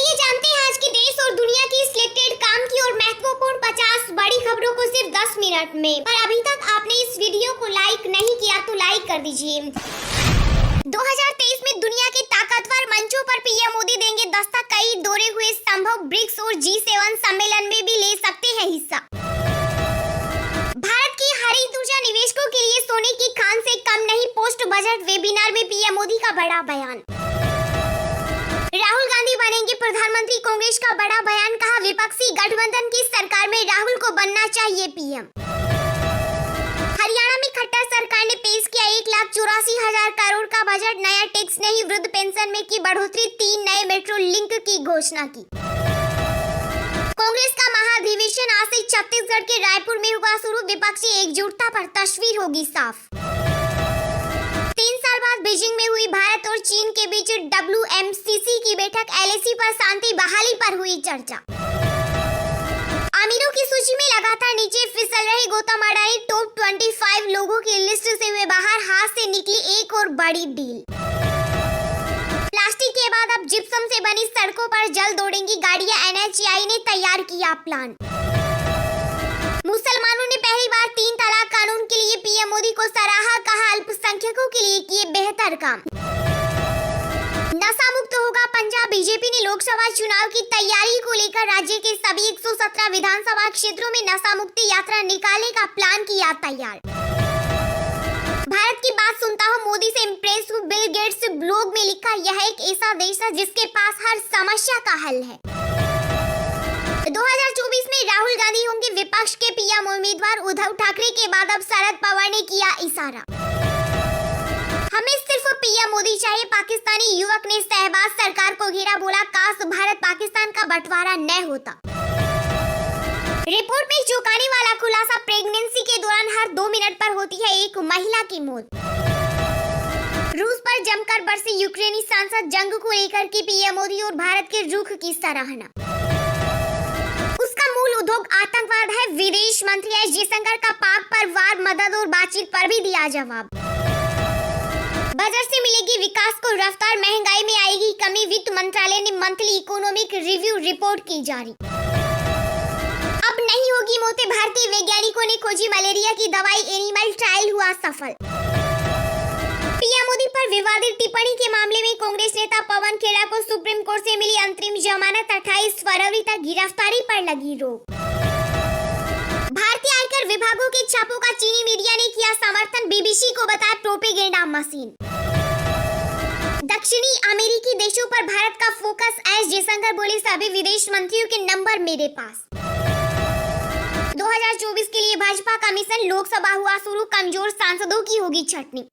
आइए जानते हैं आज के देश और दुनिया की सिलेक्टेड काम की और महत्वपूर्ण 50 बड़ी खबरों को सिर्फ 10 मिनट में। पर अभी तक आपने इस वीडियो को लाइक नहीं किया तो लाइक कर दीजिए। 2023 में दुनिया के ताकतवर मंचों पर पीएम मोदी देंगे दस्तक। कई दौरे हुए संभव ब्रिक्स और G7 सम्मेलन में भी ले सकते हैं हिस्सा। भारत के हरित ऊर्जा निवेशकों के लिए सोने की खान से कम नहीं। पोस्ट बजट वेबिनार में पीएम मोदी का बड़ा बयान। राहुल गांधी बनेंगे प्रधानमंत्री, कांग्रेस का बड़ा बयान। कहा विपक्षी गठबंधन की सरकार में राहुल को बनना चाहिए पीएम। हरियाणा में खट्टर सरकार ने पेश किया 1,84,000 करोड़ का बजट। नया टैक्स नहीं, वृद्ध पेंशन में की बढ़ोतरी। 3 नए मेट्रो लिंक की घोषणा की। कांग्रेस का महाधिवेशन आज से छत्तीसगढ़ के रायपुर में होगा शुरू। विपक्षी एकजुटता पर तस्वीर होगी साफ। 3 साल बाद बीजिंग में हुई भारत और चीन के बीच WMCC की बैठक। LAC पर शांति बहाली पर हुई चर्चा। अमीरों की सूची में लगातार नीचे फिसल रहे गौतम अडानी। टॉप 25 लोगों की लिस्ट से हुए बाहर। हाथ से निकली एक और बड़ी डील। प्लास्टिक के बाद अब जिप्सम से बनी सड़कों पर जल्द दौड़ेंगी गाड़ियां। NHAI ने तैयार किया प्लान। मुसलमानों ने पहली बार 3 तलाक कानून के लिए पीएम मोदी को सराहा। कहा अल्पसंख्यकों के लिए किए बेहतर काम। नशा मुक्त होगा पंजाब। बीजेपी ने लोकसभा चुनाव की तैयारी को लेकर राज्य के सभी 117 विधानसभा क्षेत्रों में नशा मुक्ति यात्रा निकालने का प्लान किया तैयार। भारत की बात सुनता हूँ, मोदी से इम्प्रेस हूँ। बिल गेट्स ब्लॉग में लिखा, यह एक ऐसा देश है जिसके पास हर समस्या का हल है। 2024 में राहुल गांधी होंगे विपक्ष के पीएम उम्मीदवार। उद्धव ठाकरे के बाद अब शरद पवार ने किया इशारा। हमें सिर्फ पीएम मोदी चाहिए। पाकिस्तानी युवक ने शहबाज सरकार को घेरा, बोला काश भारत पाकिस्तान का बंटवारा न होता। रिपोर्ट में चौंकाने वाला खुलासा, प्रेगनेंसी के दौरान हर 2 मिनट पर होती है एक महिला की मौत। रूस पर जमकर बरसे यूक्रेनी सांसद। जंग को लेकर की पीएम मोदी और भारत के रुख की सराहना। उसका मूल उद्योग आतंकवाद है। विदेश मंत्री एस जयशंकर का पाक पर वार, मदद और बातचीत पर भी दिया जवाब। बजट से मिलेगी विकास को रफ्तार, महंगाई में आएगी कमी। वित्त मंत्रालय ने मंथली इकोनॉमिक रिव्यू रिपोर्ट की जारी। अब नहीं होगी मौतें। भारतीय वैज्ञानिकों ने खोजी मलेरिया की दवाई। एनिमल ट्रायल हुआ सफल। पीएम मोदी पर विवादित टिप्पणी के मामले में कांग्रेस नेता पवन खेड़ा को सुप्रीम कोर्ट से मिली अंतरिम जमानत। 28 फरवरी तक गिरफ्तारी पर लगी रोक। भारतीय आयकर विभागों के छापों का चीनी मीडिया ने किया समर्थन। BBC को बताया प्रोपेगेंडा मशीन। दक्षिणी अमेरिकी देशों पर भारत का फोकस। एस जयशंकर बोले सभी विदेश मंत्रियों के नंबर मेरे पास। 2024 के लिए भाजपा का मिशन। लोकसभा हुआ शुरू। कमजोर सांसदों की होगी छटनी।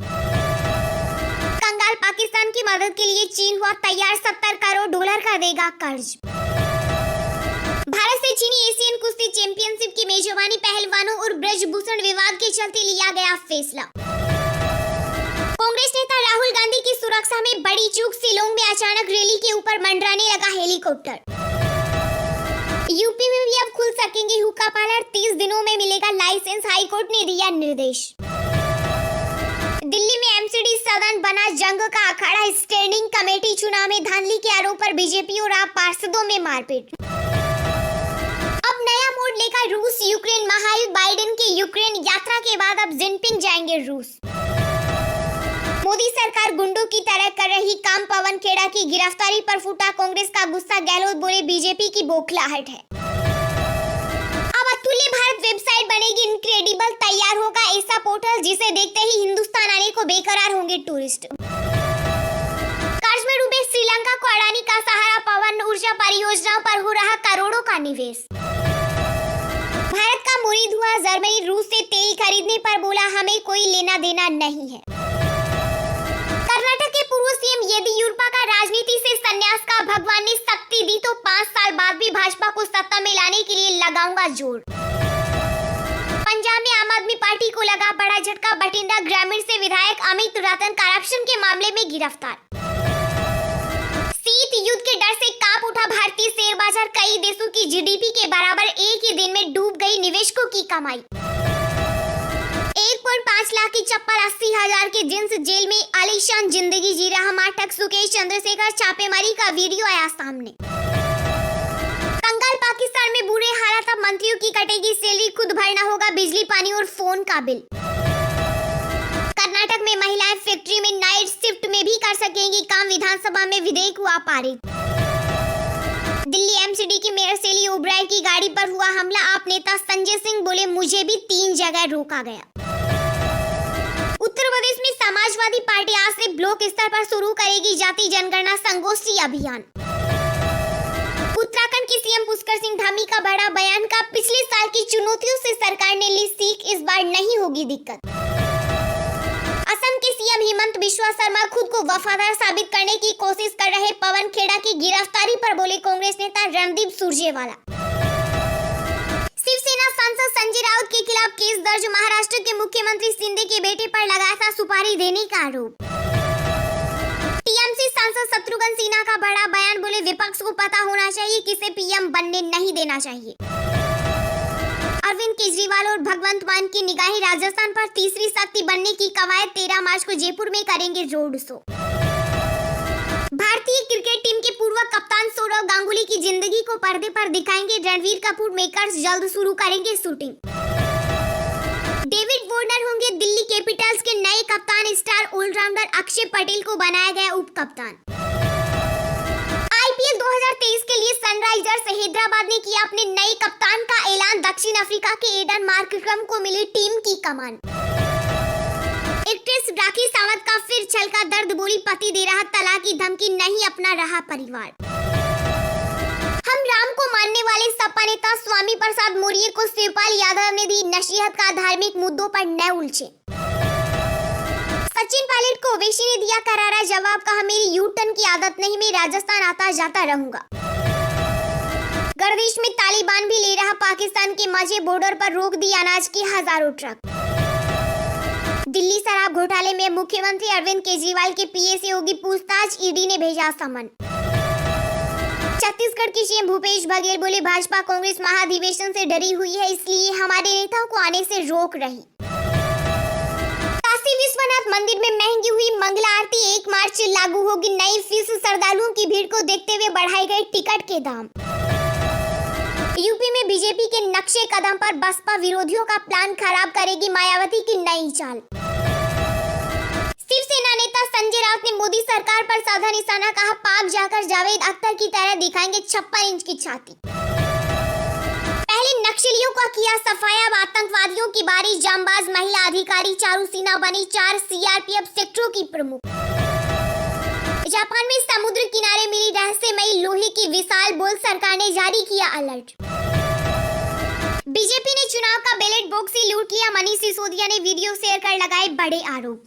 कंगाल पाकिस्तान की मदद के लिए चीन हुआ तैयार। $70 करोड़ का देगा कर्ज। भारत से चीनी एशियन कुश्ती चैंपियनशिप की मेजबानी। पहलवानों और ब्रजभूषण विवाद के चलते लिया गया फैसला। कांग्रेस नेता राहुल गांधी की सुरक्षा में बड़ी चूक। शिलोंग में अचानक रैली के ऊपर मंडराने लगा हेलीकॉप्टर। यूपी में भी अब खुल सकेंगे हुक्का पार्लर। 30 दिनों में मिलेगा लाइसेंस। हाईकोर्ट ने दिया निर्देश। दिल्ली में MCD सदन बना जंग का अखाड़ा। स्टैंडिंग कमेटी चुनाव में धांधली के आरोप पर बीजेपी और आप पार्षदों में मारपीट। अब नया मोड़ लेकर रूस यूक्रेन महायुद्ध। बाइडेन की यूक्रेन यात्रा के बाद अब जिनपिंग जाएंगे रूस। मोदी सरकार गुंडों की तरह कर रही काम। पवन खेड़ा की गिरफ्तारी पर फूटा कांग्रेस का गुस्सा। गहलोत बोले बीजेपी की बौखलाहट है। अब अतुल्य भारत वेबसाइट बनेगी। इनक्रेडिबल तैयार होगा ऐसा पोर्टल जिसे देखते ही हिंदुस्तान आने को बेकरार होंगे टूरिस्ट। कर्ज में डूबे श्रीलंका को अडानी का सहारा। पवन ऊर्जा परियोजनाओं पर हो रहा करोड़ों का निवेश। भारत का मुरीद हुआ जर्मनी। रूस से तेल खरीदने पर बोला हमें कोई लेना देना नहीं है। कर्नाटक के पूर्व सीएम येदियुरप्पा का राजनीति से संन्यास का। भगवान ने शक्ति दी तो 5 साल बाद भी भाजपा को सत्ता में लाने के लिए लगाऊंगा जोर। पंजाब में आम आदमी पार्टी को लगा बड़ा झटका। बठिंडा ग्रामीण से विधायक अमित रतन करप्शन के मामले में गिरफ्तार। शीत युद्ध के डर से कांप उठा भारतीय शेयर बाजार। कई देशों की GDP के बराबर एक ही दिन में डूब गई निवेशकों की कमाई। 1.5 लाख की चप्पल। 80,000 के जिन्स जेल में आलीशान जिंदगी जी रहा माठक सुकेश चंद्रशेखर। छापेमारी का वीडियो आया सामने। मंत्रियों की कटेगी सैलरी, खुद भरना होगा बिजली पानी और फोन का बिल। कर्नाटक में महिलाएं फैक्ट्री में नाइट शिफ्ट में भी कर सकेंगी काम, विधानसभा में विधेयक हुआ पारित। दिल्ली एमसीडी की मेयर सेली ओबराय की गाड़ी पर हुआ हमला, आप नेता संजय सिंह बोले मुझे भी 3 जगह रोका गया। उत्तर प्रदेश में समाजवादी पार्टी आज से ब्लॉक स्तर पर शुरू करेगी जाति जनगणना संगोष्ठी अभियान। उत्तराखंड के सीएम पुष्कर सिंह धामी का बड़ा बयान, का पिछले साल की चुनौतियों से सरकार ने ली सीख, इस बार नहीं होगी दिक्कत। असम के सीएम हेमंत बिश्वा शर्मा खुद को वफादार साबित करने की कोशिश कर रहे पवन खेड़ा की गिरफ्तारी पर बोले कांग्रेस नेता रणदीप सुरजेवाला। शिवसेना सांसद संजय राउत के खिलाफ केस दर्ज, महाराष्ट्र के मुख्यमंत्री शिंदे के बेटे पर लगाया था सुपारी देने का आरोप। टीएमसी सांसद शत्रुघ्न सिन्हा का बड़ा बयान, बोले विपक्ष को पता होना चाहिए किसे पीएम बनने नहीं देना चाहिए। अरविंद केजरीवाल और भगवंत मान की निगाहें राजस्थान पर, तीसरी शक्ति बनने की कवायद 13 मार्च को जयपुर में करेंगे रोड शो। भारतीय क्रिकेट टीम के पूर्व कप्तान सौरव गांगुली की जिंदगी को पर्दे पर दिखाएंगे रणवीर कपूर मेकर्स, जल्द शुरू करेंगे शूटिंग। डेविड वार्नर होंगे दिल्ली कैपिटल्स के नए कप्तान, स्टार ऑलराउंडर अक्षय पटेल को बनाया गया उप कप्तान। आईपीएल 2023 के लिए सनराइजर्स हैदराबाद ने किया अपने नए कप्तान का ऐलान, दक्षिण अफ्रीका के एडन मार्करम को मिली टीम की कमान। एक्ट्रेस राखी सावंत का फिर छलका दर्द, बोली पति दे रहा तलाक की धमकी, नहीं अपना रहा परिवार। हम राम को मानने वाले सपा नेता स्वामी प्रसाद मौर्य को शिवपाल यादव ने दी नसीहत, का धार्मिक मुद्दों पर न उलझे। सचिन पायलट को ओवैसी ने दिया करारा जवाब, कहा मेरी यू टर्न की आदत नहीं, मैं राजस्थान आता जाता रहूंगा। गर्दिश में तालिबान भी ले रहा पाकिस्तान के मजे, बॉर्डर पर रोक दी अनाज के हजारों ट्रक। दिल्ली शराब घोटाले में मुख्यमंत्री अरविंद केजरीवाल के पीए से होगी पूछताछ, ईडी ने भेजा समन। छत्तीसगढ़ के सीएम भूपेश बघेल बोले भाजपा कांग्रेस महाधिवेशन से डरी हुई है, इसलिए हमारे नेताओं को आने से रोक रही। काशी विश्वनाथ मंदिर में महंगी हुई मंगला आरती, 1 मार्च से लागू होगी नई फीस, श्रद्धालुओं की भीड़ को देखते हुए बढ़ाए गए टिकट के दाम। यूपी में बीजेपी के नक्शे कदम पर बसपा विरोधियों का प्लान खराब करेगी मायावती की नई चाल। शिवसेना नेता संजय राउत ने मोदी सरकार पर साधा निशाना, कहा पाक जाकर जावेद अख्तर की तरह दिखाएंगे 56 इंच की छाती। पहले नक्सलियों का किया सफाया, अब आतंकवादियों की बारी, जांबाज महिला अधिकारी चारू सिन्हा बनी 4 सीआरपीएफ सेक्टरों की प्रमुख। जापान में समुद्र किनारे मिली रहस्यमयी लोहे की विशाल बोल, सरकार ने जारी किया अलर्ट। बीजेपी ने चुनाव का बैलेट बॉक्स ही लूट लिया, मनीष सिसोदिया ने वीडियो शेयर कर लगाए बड़े आरोप।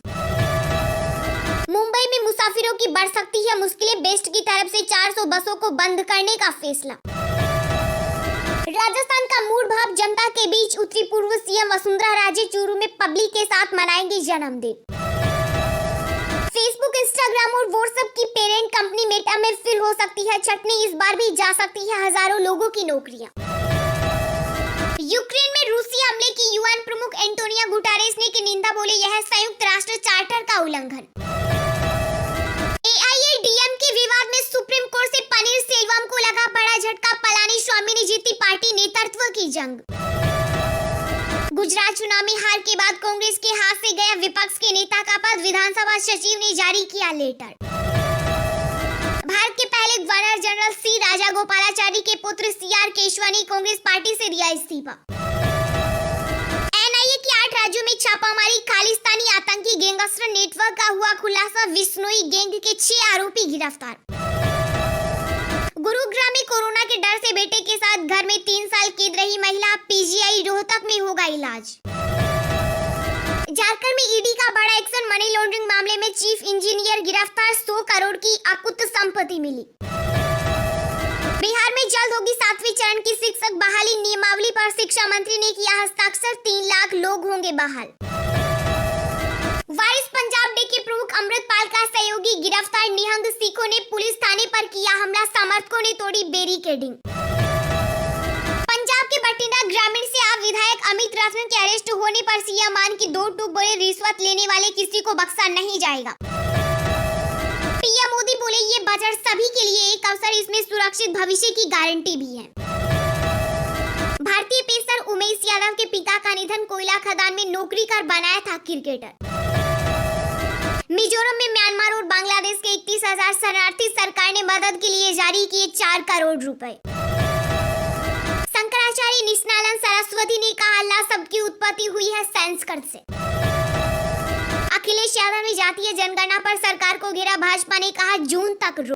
मुंबई में मुसाफिरों की बढ़ सकती है मुश्किलें, बेस्ट की तरफ से 400 बसों को बंद करने का फैसला। राजस्थान का मूड भाव जनता के बीच उतरी, पूर्व सीएम वसुंधरा राजे चूरू में पब्लिक के साथ मनाएंगी जन्मदिन। फेसबुक, इंस्टाग्राम और व्हाट्सएप की पेरेंट कंपनी मेटा में फिर हो सकती है छटनी, इस बार भी जा सकती है हजारों लोगों की नौकरियां। यूक्रेन में रूसी हमले की यूएन प्रमुख एंटोनियो गुटेरेस ने की निंदा, बोले यह संयुक्त राष्ट्र चार्टर का उल्लंघन। एआईएडीएमके विवाद में सुप्रीम कोर्ट से पनीर सेल्वम को लगा बड़ा झटका, पलानीस्वामी ने जीती पार्टी नेतृत्व की जंग। गुजरात चुनाव में हार के बाद कांग्रेस के हाथ से गया विपक्ष के नेता का पद, विधानसभा सचिव ने जारी किया लेटर। भारत के पहले गवर्नर जनरल सी राजागोपालाचारी के पुत्र सीआर केशवानी कांग्रेस पार्टी से दिया इस्तीफा। एनआईए की 8 राज्यों में छापामारी, खालिस्तानी आतंकी गैंगस्टर नेटवर्क का हुआ खुलासा, विश्नोई गैंग के 6 आरोपी गिरफ्तार। गुरुग्राम में कोरोना के डर से बेटे के साथ घर में 3 साल कैद रही महिला, पीजीआई रोहतक में होगा इलाज। झारखंड में ईडी का बड़ा एक्शन, मनी लॉन्ड्रिंग मामले में चीफ इंजीनियर गिरफ्तार, 100 करोड़ की अकुत संपत्ति मिली। बिहार में जल्द होगी 7वें चरण की शिक्षक बहाली, नियमावली पर शिक्षा मंत्री ने किया हस्ताक्षर, 3 लाख लोग होंगे बहाल। वारिस पंजाब डे के प्रमुख अमृतपाल का सहयोगी गिरफ्तार, निहंग सिखों ने पुलिस थाने पर किया हमला, समर्थकों ने तोड़ी बैरिकेडिंग। पंजाब के बठिंडा ग्रामीण से आप विधायक अमित राठौर के अरेस्ट होने पर सीएम मान की 2 टूक, बोले रिश्वत लेने वाले किसी को बख्शा नहीं जाएगा। पीएम मोदी बोले ये बजट सभी के लिए एक अवसर, इसमें सुरक्षित भविष्य की गारंटी भी है। भारतीय पेसर उमेश यादव के पिता का निधन, कोयला खदान में नौकरी कर बनाया था क्रिकेटर। मिजोरम में म्यांमार और बांग्लादेश के 31,000 शरणार्थी, सरकार ने मदद के लिए जारी किए 4 करोड़ रुपए। शंकराचार्य निष्णानंद सरस्वती ने कहा, अल्लाह सबकी उत्पत्ति हुई है संस्कृत से। अखिलेश यादव ने जातीय जनगणना पर सरकार को घेरा, भाजपा ने कहा जून तक